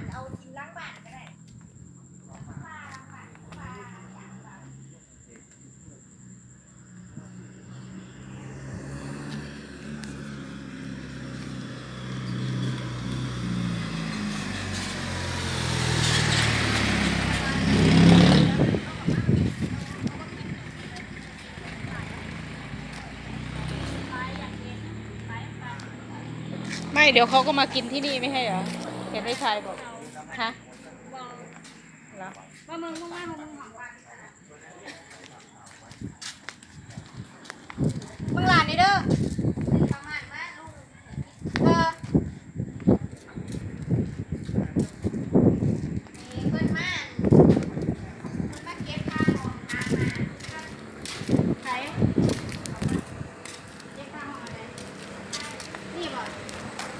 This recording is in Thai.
เอากินล้างบ้านก็ได้ไม่เดี๋ยวเขาก็มากินที่นี่ไม่ใช่เหรอเห็นได้ชายบอกฮะเหรอ ว่ามึงของบ้านมึงหลานนี่เด้อ